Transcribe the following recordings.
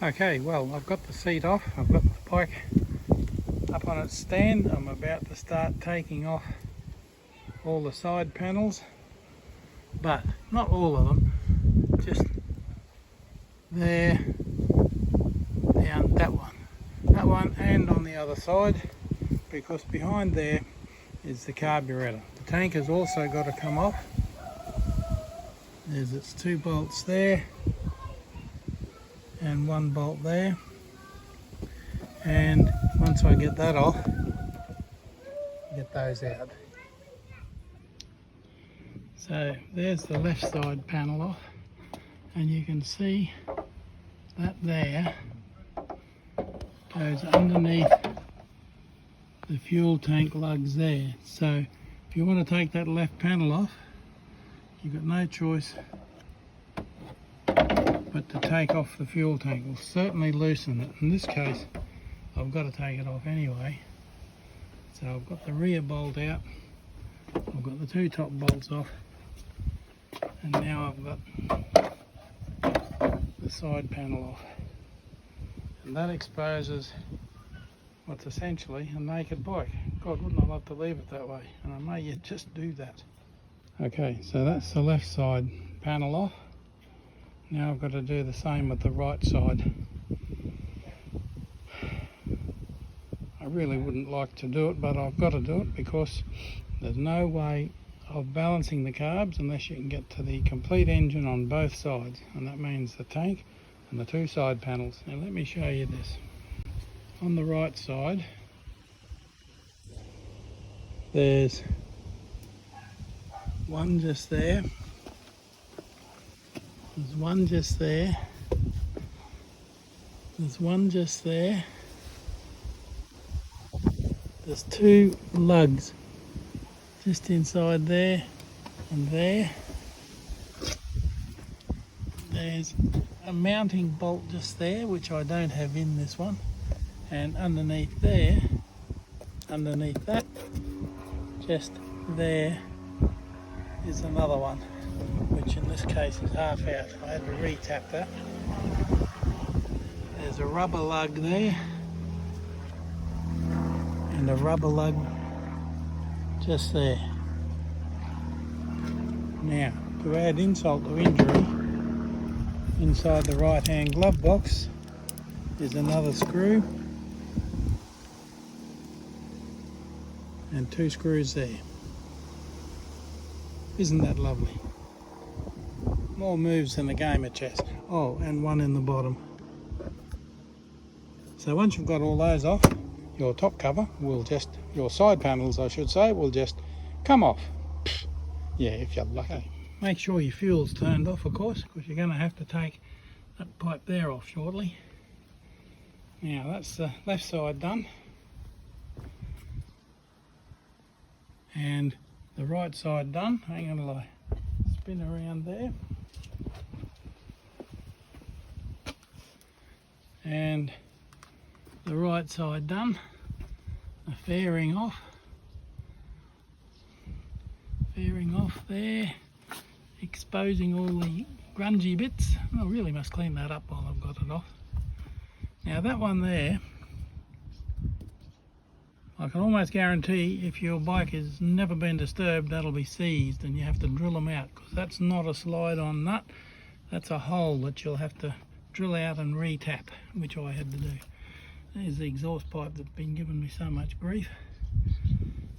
Okay, well, I've got the seat off, I've got the bike up on its stand. I'm about to start taking off all the side panels, but not all of them, just there, down that one and on the other side, because behind there is the carburetor. The tank has also got to come off. There's its 2 bolts there and 1 bolt there, and once I get that off, get those out. So there's the left side panel off, and you can see that there goes underneath the fuel tank lugs there. So if you want to take that left panel off, you've got no choice but to take off the fuel tank. Will certainly loosen it. In this case, I've got to take it off anyway. So I've got the rear bolt out, I've got the 2 top bolts off, and now I've got the side panel off. And that exposes what's essentially a naked bike. God, wouldn't I love to leave it that way? And I may yet just do that. Okay, so that's the left side panel off. Now I've got to do the same with the right side. I really wouldn't like to do it, but I've got to do it because there's no way of balancing the carbs unless you can get to the complete engine on both sides, and that means the tank and the 2 side panels. Now let me show you this. On the right side, there's one just there, there's one just there, there's one just there, there's 2 lugs just inside there and there. There's a mounting bolt just there, which I don't have in this one, and underneath there, underneath that, just there, is another one, which in this case is half out. I had to re-tap that. There's a rubber lug there and a rubber lug just there. Now, to add insult to injury, inside the right hand glove box is another screw and 2 screws there. Isn't that lovely? More moves than a game of chess. Oh, and one in the bottom. So once you've got all those off, your top cover will just, your side panels I should say, will just come off. Yeah, if you're lucky. Okay. Make sure your fuel's turned off, of course, because you're going to have to take that pipe there off shortly. Now that's the left side done, and the right side done. Hang on till I spin around there. And the right side done. The fairing off. Fairing off there, exposing all the grungy bits. I really must clean that up while I've got it off. Now that one there, I can almost guarantee if your bike has never been disturbed, that'll be seized and you have to drill them out, because that's not a slide-on nut, that's a hole that you'll have to drill out and re-tap, which I had to do. There's the exhaust pipe that's been giving me so much grief.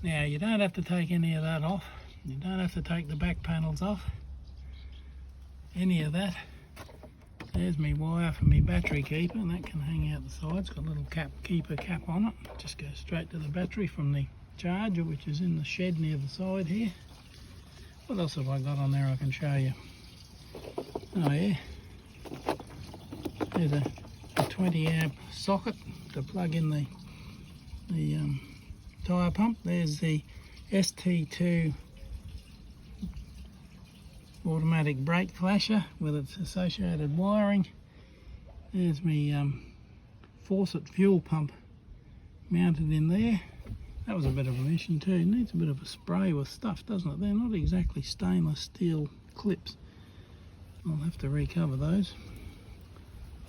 Now you don't have to take any of that off, you don't have to take the back panels off, any of that. There's my wire for my battery keeper, and that can hang out the side. It's got a little keeper cap on it. Just goes straight to the battery from the charger, which is in the shed near the side here. What else have I got on there I can show you? Oh yeah, there's a 20 amp socket to plug in the tyre pump. There's the ST2 automatic brake flasher with its associated wiring. There's my faucet fuel pump mounted in there. That was a bit of a mission too. It needs a bit of a spray with stuff, doesn't it? They're not exactly stainless steel clips. I'll have to recover those.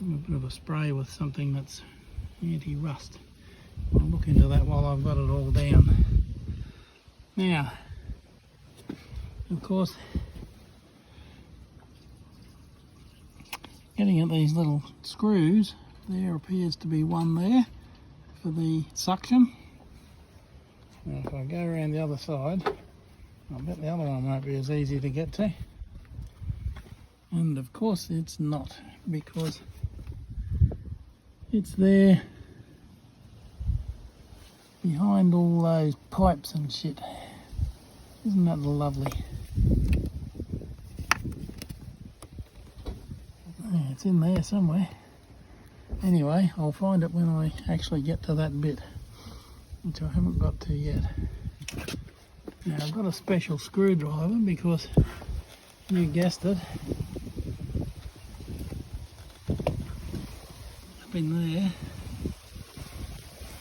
bit of a spray with something that's anti-rust. I'll look into that while I've got it all down. Now, of course, getting at these little screws, there appears to be one there for the suction. Now if I go around the other side, I bet the other one won't be as easy to get to. And of course it's not, because it's there behind all those pipes and shit. Isn't that lovely? Yeah, it's in there somewhere. Anyway, I'll find it when I actually get to that bit, which I haven't got to yet. Now I've got a special screwdriver because, you guessed it, up in there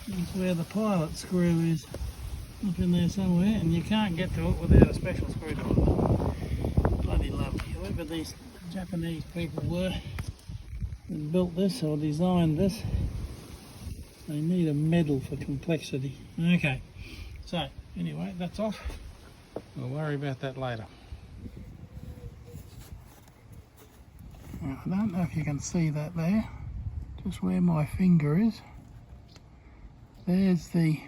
is where the pilot screw is, up in there somewhere, and you can't get to it without a special screwdriver. Bloody lovely. Whoever these Japanese people were that built this or designed this, they need a medal for complexity. Okay, so anyway, that's off. We'll worry about that later. Now, I don't know if you can see that there, just where my finger is. There's the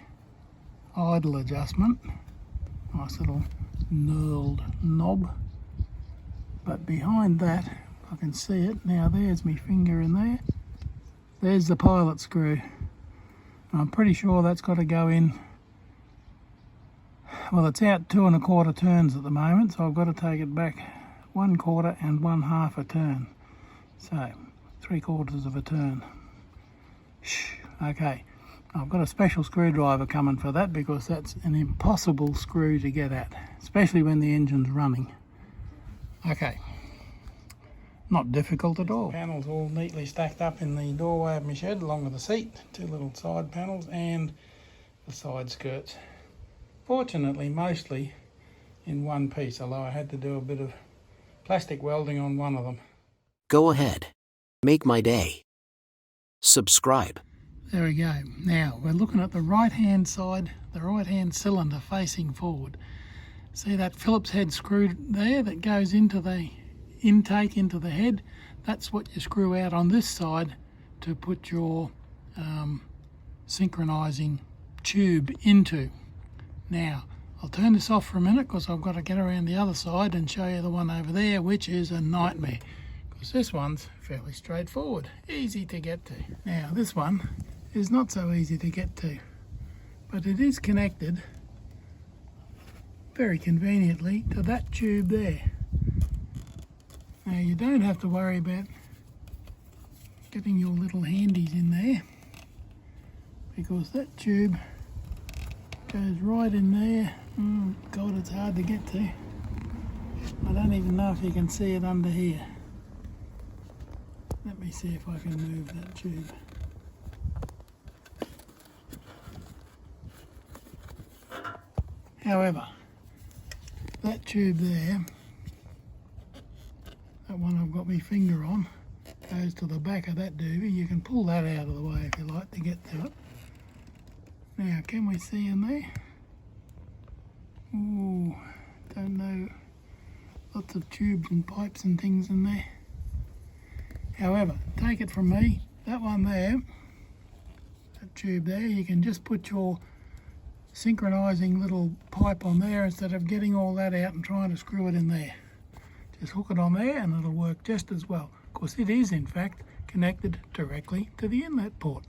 idle adjustment, nice little knurled knob. But behind that, I can see it. Now there's my finger in there. There's the pilot screw. I'm pretty sure that's got to go in. Well, it's out 2 1/4 turns at the moment, so I've got to take it back 1/4 and 1/2 a turn. So 3/4 of a turn. Okay, I've got a special screwdriver coming for that because that's an impossible screw to get at, especially when the engine's running. Okay, not difficult at all. Panels all neatly stacked up in the doorway of my shed along with the seat, 2 little side panels and the side skirts. Fortunately, mostly in one piece, although I had to do a bit of plastic welding on one of them. Go ahead. Make my day. Subscribe. There we go. Now, we're looking at the right-hand side, the right-hand cylinder facing forward. See that Phillips head screw there that goes into the intake into the head? That's what you screw out on this side to put your synchronizing tube into. Now, I'll turn this off for a minute because I've got to get around the other side and show you the one over there, which is a nightmare. Because this one's fairly straightforward, easy to get to. Now, this one is not so easy to get to, but it is connected very conveniently to that tube there. Now, you don't have to worry about getting your little handies in there because that tube goes right in there. God, it's hard to get to. I don't even know if you can see it under here. Let me see if I can move that tube. However, that tube there, that one I've got my finger on, goes to the back of that doobie. You can pull that out of the way if you like to get to it. Now, can we see in there? Ooh, don't know. Lots of tubes and pipes and things in there. However, take it from me, that one there, that tube there, you can just put your synchronizing little pipe on there instead of getting all that out and trying to screw it in there. Just hook it on there and it'll work just as well. Of course, it is in fact connected directly to the inlet port.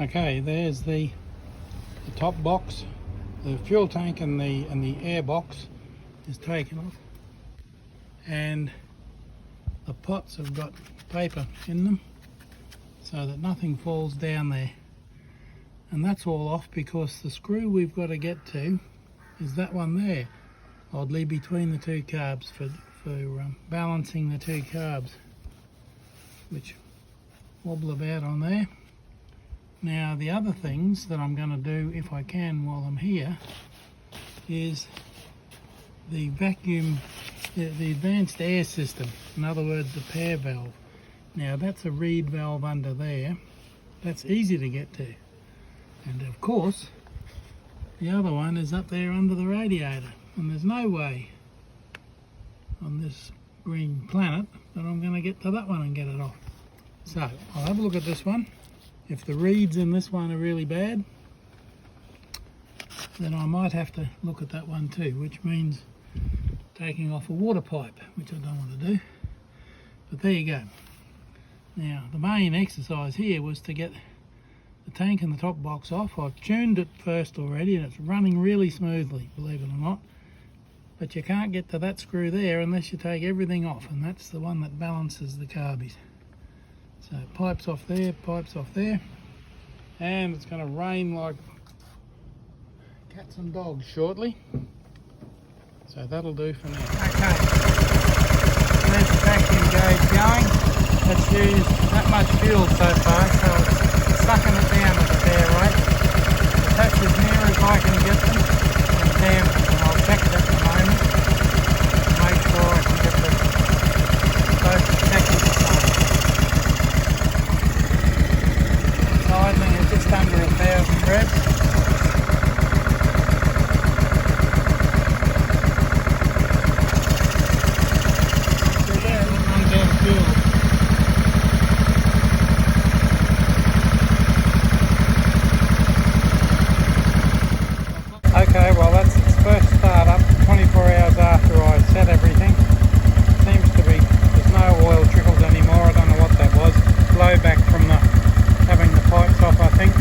Okay, there's the top box. The fuel tank and the air box is taken off, and the pots have got paper in them so that nothing falls down there, and that's all off because the screw we've got to get to is that one there, oddly between the two carbs for balancing the two carbs, which wobble about on there. Now the other things that I'm going to do, if I can while I'm here, is the vacuum, the advanced air system, in other words the pair valve. Now that's a reed valve under there, that's easy to get to, and of course the other one is up there under the radiator, and there's no way on this green planet that I'm going to get to that one and get it off. So I'll have a look at this one. If the reeds in this one are really bad, then I might have to look at that one too, which means taking off a water pipe, which I don't want to do. But there you go. Now the main exercise here was to get the tank and the top box off. I've tuned it first already and it's running really smoothly, believe it or not. But you can't get to that screw there unless you take everything off, and that's the one that balances the carbies. So pipes off there, and it's going to rain like cats and dogs shortly. So that'll do for now. Okay, there's the vacuum gauge going. It's used that much fuel so far, so it's sucking it down at a fair rate. That's as near as I can get them. And damn, I'll check it at the moment to make sure I can get both exactly the same. Idling at just under 1,000 revs. So yeah, it runs out of fuel. Okay, well that's its first start up 24 hours after I set everything. Seems to be, there's no oil trickles anymore. I don't know what that was. Blowback from having the pipes off, I think.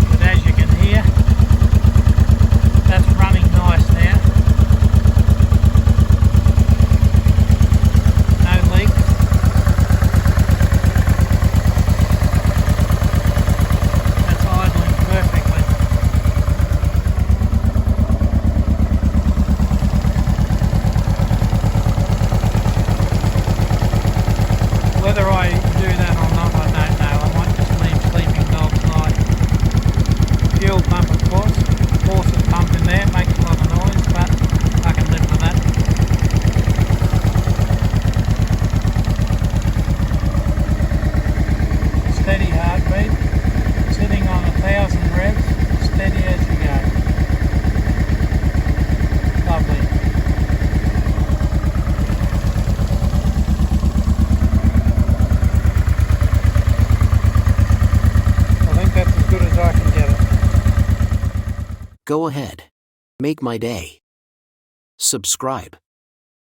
But as you can hear, that's running nice now. No leaks. That's idling perfectly. Whether I do that or not, I don't know. I might just leave sleeping dogs lie. Fuel pump, of course. Faucet pump in there, makes a lot of noise, but I can live with that. Steady heartbeat, sitting on 1,000 revs, steady as you go. Lovely. Go ahead. Make my day. Subscribe.